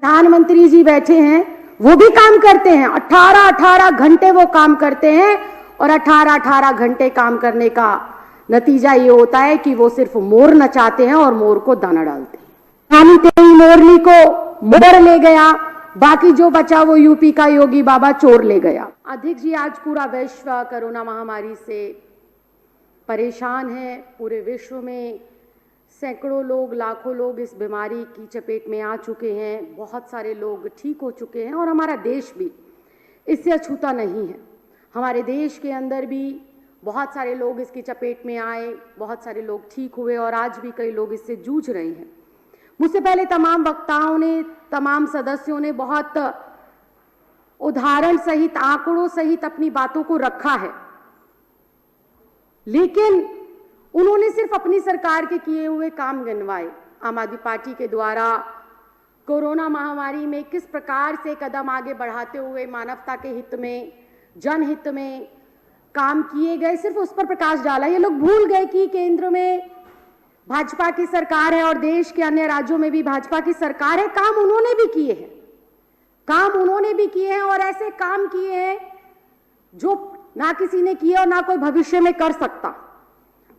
प्रधानमंत्री जी बैठे हैं, वो भी काम करते हैं। 18-18 घंटे वो काम करते हैं और 18-18 घंटे काम करने का नतीजा ये होता है कि वो सिर्फ मोर नचाते हैं और मोर को दाना डालते हैं। रानी तेरी मोरनी को मोर ले गया, बाकी जो बचा वो यूपी का योगी बाबा चोर ले गया। अध्यक्ष जी, आज पूरा विश्व कोरोना महामारी से परेशान है। पूरे विश्व में सैकड़ों लोग, लाखों लोग इस बीमारी की चपेट में आ चुके हैं। बहुत सारे लोग ठीक हो चुके हैं और हमारा देश भी इससे अछूता नहीं है। हमारे देश के अंदर भी बहुत सारे लोग इसकी चपेट में आए, बहुत सारे लोग ठीक हुए और आज भी कई लोग इससे जूझ रहे हैं। मुझसे पहले तमाम वक्ताओं ने, तमाम सदस्यों ने बहुत उदाहरण सहित, आंकड़ों सहित अपनी बातों को रखा है, लेकिन उन्होंने सिर्फ अपनी सरकार के किए हुए काम गिनवाए। आम आदमी पार्टी के द्वारा कोरोना महामारी में किस प्रकार से कदम आगे बढ़ाते हुए मानवता के हित में, जनहित में काम किए गए, सिर्फ उस पर प्रकाश डाला। ये लोग भूल गए कि केंद्र में भाजपा की सरकार है और देश के अन्य राज्यों में भी भाजपा की सरकार है। काम उन्होंने भी किए हैं, काम उन्होंने भी किए हैं और ऐसे काम किए हैं जो ना किसी ने किए और ना कोई भविष्य में कर सकता।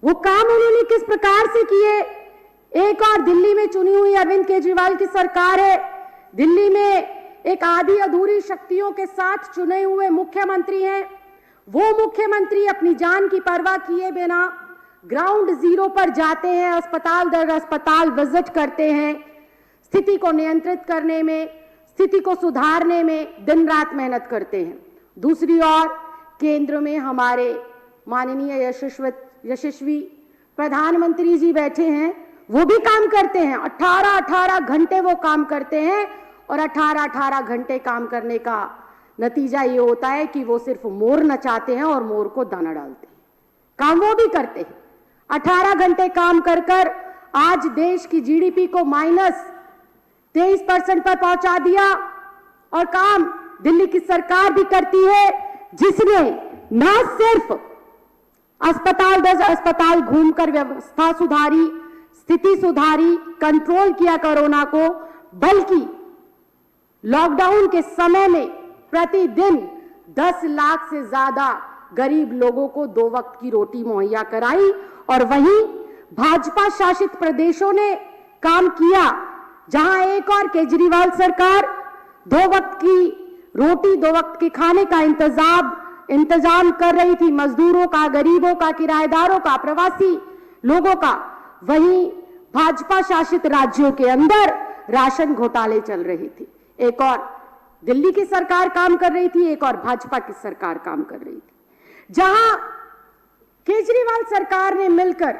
वो काम उन्होंने किस प्रकार से किए। एक और दिल्ली में चुनी हुई अरविंद केजरीवाल की सरकार है। दिल्ली में एक आधी अधूरी शक्तियों के साथ चुने हुए मुख्यमंत्री हैं। वो मुख्यमंत्री अपनी जान की परवाह किए बिना ग्राउंड जीरो पर जाते हैं, अस्पताल दर अस्पताल विजिट करते हैं, स्थिति को नियंत्रित करने में, स्थिति को सुधारने में दिन रात मेहनत करते हैं। दूसरी ओर केंद्र में हमारे माननीय यशस्वी प्रधानमंत्री जी बैठे हैं, वो भी काम करते हैं। 18-18 घंटे वो काम करते हैं और 18-18 घंटे काम करने का नतीजा ये होता है कि वो सिर्फ मोर नचाते हैं और मोर को दाना डालते हैं। काम वो भी करते हैं। 18 घंटे काम कर कर आज देश की जीडीपी को -23% पर पहुंचा दिया और काम दिल्ली की सरकार भी करती है, जिसने न सिर्फ अस्पताल दर अस्पताल घूमकर व्यवस्था सुधारी, स्थिति सुधारी, कंट्रोल किया कोरोना को, बल्कि लॉकडाउन के समय में प्रतिदिन 10 लाख से ज्यादा गरीब लोगों को 2 वक्त की रोटी मुहैया कराई। और वहीं भाजपा शासित प्रदेशों ने काम किया, जहां एक और केजरीवाल सरकार 2 वक्त की रोटी, 2 वक्त के खाने का इंतजाम कर रही थी, मजदूरों का, गरीबों का, किराएदारों का, प्रवासी लोगों का। वहीं भाजपा शासित राज्यों के अंदर राशन घोटाले चल रहे थे। एक और दिल्ली की सरकार काम कर रही थी, एक और भाजपा की सरकार काम कर रही थी। जहां केजरीवाल सरकार ने मिलकर,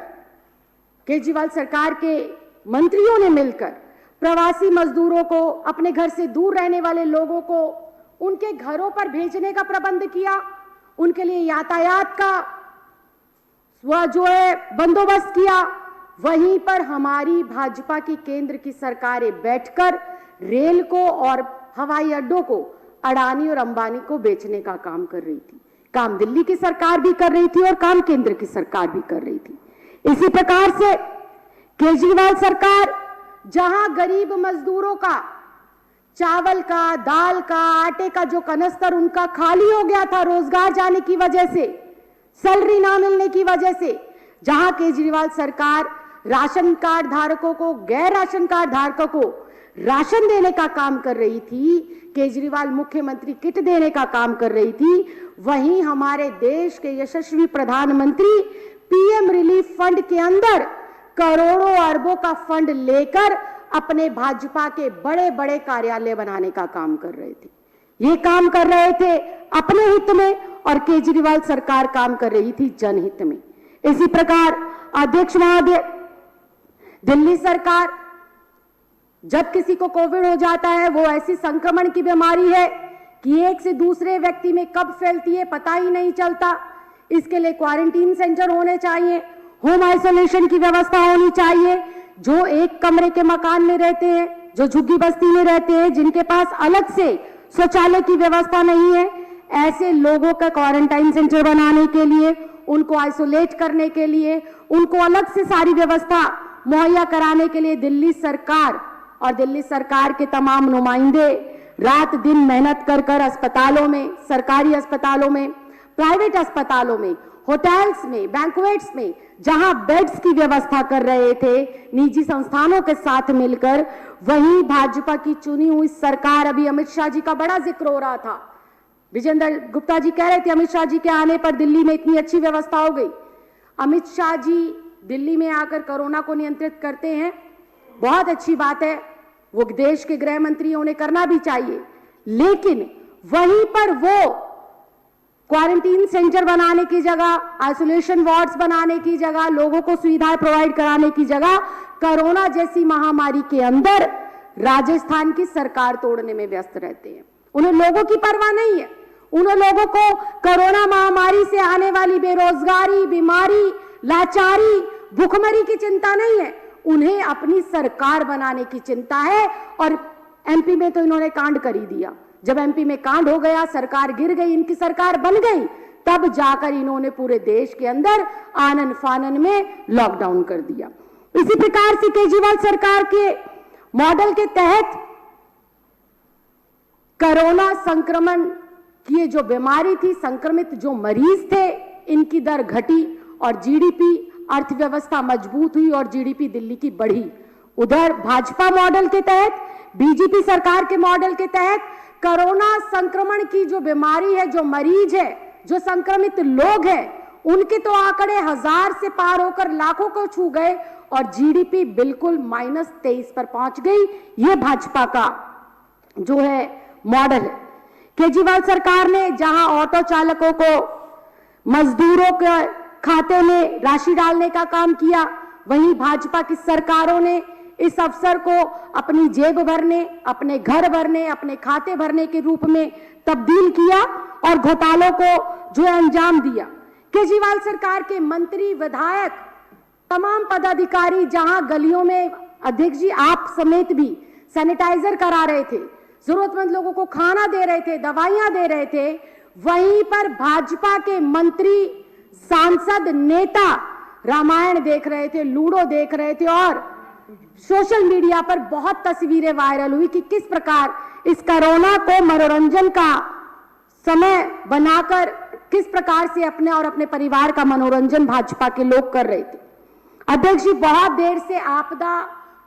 केजरीवाल सरकार के मंत्रियों ने मिलकर प्रवासी मजदूरों को, अपने घर से दूर रहने वाले लोगों को उनके घरों पर भेजने का प्रबंध किया, उनके लिए यातायात का जो है बंदोबस्त किया, वहीं पर हमारी भाजपा की केंद्र की सरकारें बैठकर रेल को और हवाई अड्डों को अडानी और अंबानी को बेचने का काम कर रही थी। काम दिल्ली की सरकार भी कर रही थी और काम केंद्र की सरकार भी कर रही थी। इसी प्रकार से केजरीवाल सरकार जहां गरीब मजदूरों का चावल का, दाल का, आटे का जो कनस्तर उनका खाली हो गया था रोजगार जाने की वजह से, सैलरी ना मिलने की वजह से, जहां केजरीवाल सरकार राशन कार्ड धारकों को, गैर राशन कार्ड धारकों को राशन देने का काम कर रही थी, केजरीवाल मुख्यमंत्री किट देने का काम कर रही थी, वहीं हमारे देश के यशस्वी प्रधानमंत्री पीएम रिलीफ फंड के अंदर करोड़ों अरबों का फंड लेकर अपने भाजपा के बड़े बड़े कार्यालय बनाने का काम कर रहे थे। ये काम कर रहे थे अपने हित में और केजरीवाल सरकार काम कर रही थी जनहित में। इसी प्रकार अध्यक्ष महोदय, दिल्ली सरकार जब किसी को कोविड हो जाता है, वो ऐसी संक्रमण की बीमारी है कि एक से दूसरे व्यक्ति में कब फैलती है पता ही नहीं चलता। इसके लिए क्वारंटीन सेंटर होने चाहिए, होम आइसोलेशन की व्यवस्था होनी चाहिए। जो एक कमरे के मकान में रहते हैं, जो झुग्गी बस्ती में रहते हैं, जिनके पास अलग से शौचालय की व्यवस्था नहीं है, ऐसे लोगों का क्वारंटाइन सेंटर बनाने के लिए, उनको आइसोलेट करने के लिए, उनको अलग से सारी व्यवस्था मुहैया कराने के लिए दिल्ली सरकार और दिल्ली सरकार के तमाम नुमाइंदे रात दिन मेहनत कर अस्पतालों में, सरकारी अस्पतालों में, प्राइवेट अस्पतालों में, होटल्स में, बैंक्वेट्स में, जहां बेड्स की व्यवस्था कर रहे थे निजी संस्थानों के साथ मिलकर, वहीं भाजपा की चुनी हुई सरकार, अभी अमित शाह जी का बड़ा जिक्र हो रहा था, विजेंद्र गुप्ता जी कह रहे थे अमित शाह जी के आने पर दिल्ली में इतनी अच्छी व्यवस्था हो गई। अमित शाह जी दिल्ली में आकर कोरोना को नियंत्रित करते हैं, बहुत अच्छी बात है, वो देश के गृह मंत्री उन्हें करना भी चाहिए, लेकिन वहीं पर वो क्वारंटीन सेंटर बनाने की जगह, आइसोलेशन वार्ड्स बनाने की जगह, लोगों को सुविधाएं प्रोवाइड कराने की जगह कोरोना जैसी महामारी के अंदर राजस्थान की सरकार तोड़ने में व्यस्त रहते हैं। उन्हें लोगों की परवाह नहीं है। उन्हें लोगों को कोरोना महामारी से आने वाली बेरोजगारी, बीमारी, लाचारी, भूखमरी की चिंता नहीं है, उन्हें अपनी सरकार बनाने की चिंता है। और एमपी में तो इन्होंने कांड कर ही दिया। जब एमपी में कांड हो गया, सरकार गिर गई, इनकी सरकार बन गई, तब जाकर इन्होंने पूरे देश के अंदर आनन फानन में लॉकडाउन कर दिया। इसी प्रकार से केजरीवाल सरकार के मॉडल के तहत कोरोना संक्रमण की जो बीमारी थी, संक्रमित जो मरीज थे, इनकी दर घटी और जीडीपी, अर्थव्यवस्था मजबूत हुई और जीडीपी दिल्ली की बढ़ी। उधर भाजपा मॉडल के तहत, बीजेपी सरकार के मॉडल के तहत कोरोना संक्रमण की जो बीमारी है, जो मरीज है, जो संक्रमित लोग हैं, उनके तो आंकड़े 1000 से पार होकर लाखों को छू गए और जीडीपी बिल्कुल -23 पर पहुंच गई। ये भाजपा का जो है मॉडल है। केजरीवाल सरकार ने जहां ऑटो चालकों को मजदूरों के खाते में राशि डालने का काम किया, वहीं भाजपा की सरकारों ने इस अवसर को अपनी जेब भरने, अपने घर भरने, अपने खाते भरने के रूप में तब्दील किया और घोटालों को जो है अंजाम दिया। केजरीवाल सरकार के मंत्री, विधायक, तमाम पदाधिकारी जहां गलियों में, अध्यक्ष जी आप समेत भी सैनिटाइजर करा रहे थे, जरूरतमंद लोगों को खाना दे रहे थे, दवाइयां दे रहे थे, वहीं पर भाजपा के मंत्री, सांसद, नेता रामायण देख रहे थे, लूडो देख रहे थे और सोशल मीडिया पर बहुत तस्वीरें वायरल हुई कि किस प्रकार इस कोरोना को मनोरंजन का समय बनाकर किस प्रकार से अपने और अपने परिवार का मनोरंजन भाजपा के लोग कर रहे थे। अध्यक्ष जी, बहुत देर से आपदा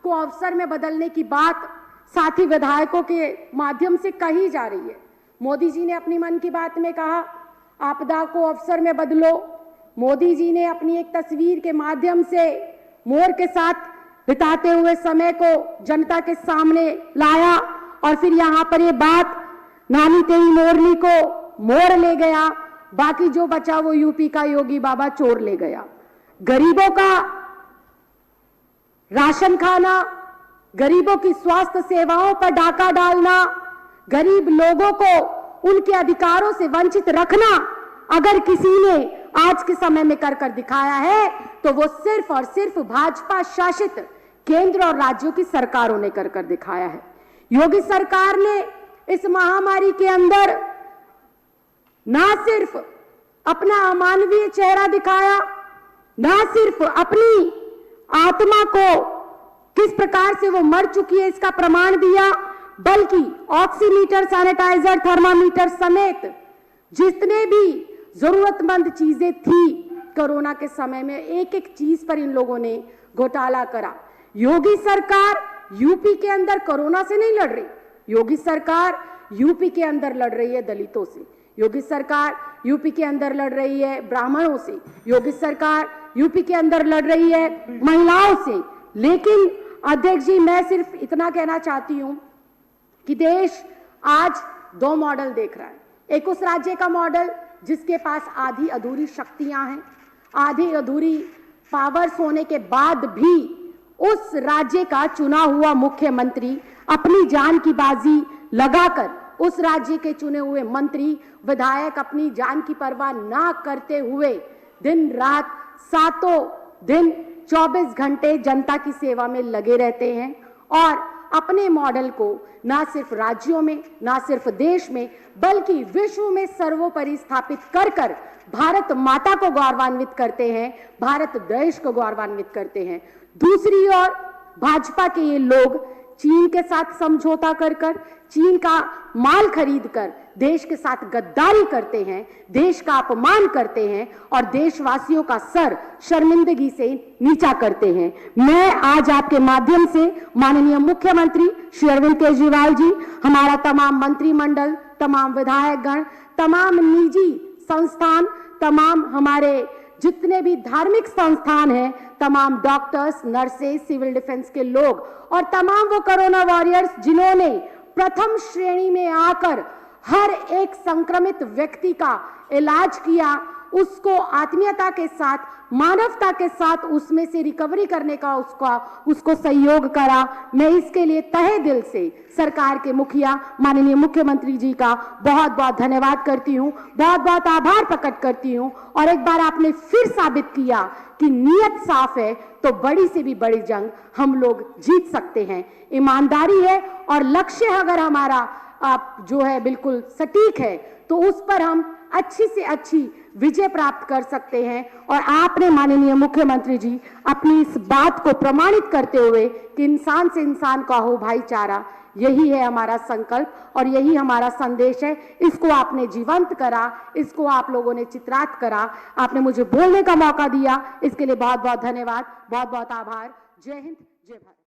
को अवसर में बदलने की बात साथी विधायकों के माध्यम से कही जा रही है। मोदी जी ने अपनी मन की बात में कहा आपदा को अवसर में बदलो। मोदी जी ने अपनी एक तस्वीर के माध्यम से मोर के साथ बिताते हुए समय को जनता के सामने लाया और फिर यहां पर ये बात नानी तेरी मोरनी को मोर ले गया, बाकी जो बचा वो यूपी का योगी बाबा चोर ले गया। गरीबों का राशन खाना, गरीबों की स्वास्थ्य सेवाओं पर डाका डालना, गरीब लोगों को उनके अधिकारों से वंचित रखना अगर किसी ने आज के समय में कर दिखाया है तो वो सिर्फ और सिर्फ भाजपा शासित केंद्र और राज्यों की सरकारों ने कर दिखाया है। योगी सरकार ने इस महामारी के अंदर ना सिर्फ अपना अमानवीय चेहरा दिखाया, ना सिर्फ अपनी आत्मा को किस प्रकार से वो मर चुकी है इसका प्रमाण दिया, बल्कि ऑक्सीमीटर, सैनिटाइजर, थर्मामीटर समेत जितने भी जरूरतमंद चीजें थी कोरोना के समय में, एक एक चीज पर इन लोगों ने घोटाला करा। योगी सरकार यूपी के अंदर कोरोना से नहीं लड़ रही, योगी सरकार यूपी के अंदर लड़ रही है दलितों से, योगी सरकार यूपी के अंदर लड़ रही है ब्राह्मणों से, योगी सरकार यूपी के अंदर लड़ रही है महिलाओं से। लेकिन अध्यक्ष जी, मैं सिर्फ इतना कहना चाहती हूं कि देश आज दो मॉडल देख रहा है। एक उस राज्य का मॉडल जिसके पास आधी अधूरी शक्तियां हैं, आधी अधूरी पावर्स होने के बाद भी उस राज्य का चुना हुआ मुख्यमंत्री अपनी जान की बाजी लगाकर, उस राज्य के चुने हुए मंत्री, विधायक अपनी जान की परवाह ना करते हुए दिन रात सातों दिन 24 घंटे जनता की सेवा में लगे रहते हैं और अपने मॉडल को ना सिर्फ राज्यों में, ना सिर्फ देश में, बल्कि विश्व में सर्वोपरि स्थापित कर भारत माता को गौरवान्वित करते हैं, भारत देश को गौरवान्वित करते हैं। दूसरी ओर भाजपा के ये लोग चीन के साथ समझौता कर चीन का माल खरीद कर देश के साथ गद्दारी करते हैं, देश का अपमान करते हैं और देशवासियों का सर शर्मिंदगी से नीचा करते हैं। मैं आज आपके माध्यम से माननीय मुख्यमंत्री श्री अरविंद केजरीवाल जी, हमारा तमाम मंत्रिमंडल, तमाम विधायकगण, तमाम निजी संस्थान, तमाम हमारे जितने भी धार्मिक संस्थान हैं, तमाम डॉक्टर्स, नर्सेस, सिविल डिफेंस के लोग और तमाम वो कोरोना वॉरियर्स जिन्होंने प्रथम श्रेणी में आकर हर एक संक्रमित व्यक्ति का इलाज किया, उसको आत्मीयता के साथ, मानवता के साथ उसमें से रिकवरी करने का उसको सहयोग करा। मैं इसके लिए तहे दिल से सरकार के मुखिया माननीय मुख्यमंत्री जी का बहुत बहुत धन्यवाद करती हूँ, बहुत बहुत आभार प्रकट करती हूँ। और एक बार आपने फिर साबित किया कि नीयत साफ है तो बड़ी से भी बड़ी जंग हम लोग जीत सकते हैं। ईमानदारी है और लक्ष्य अगर हमारा जो है बिल्कुल सटीक है तो उस पर हम अच्छी से अच्छी विजय प्राप्त कर सकते हैं। और आपने माननीय मुख्यमंत्री जी अपनी इस बात को प्रमाणित करते हुए कि इंसान से इंसान का हो भाईचारा, यही है हमारा संकल्प और यही हमारा संदेश है। इसको आपने जीवंत करा, इसको आप लोगों ने चित्रात करा, आपने मुझे बोलने का मौका दिया, इसके लिए बहुत बहुत धन्यवाद, बहुत बहुत आभार। जय हिंद, जय भारत।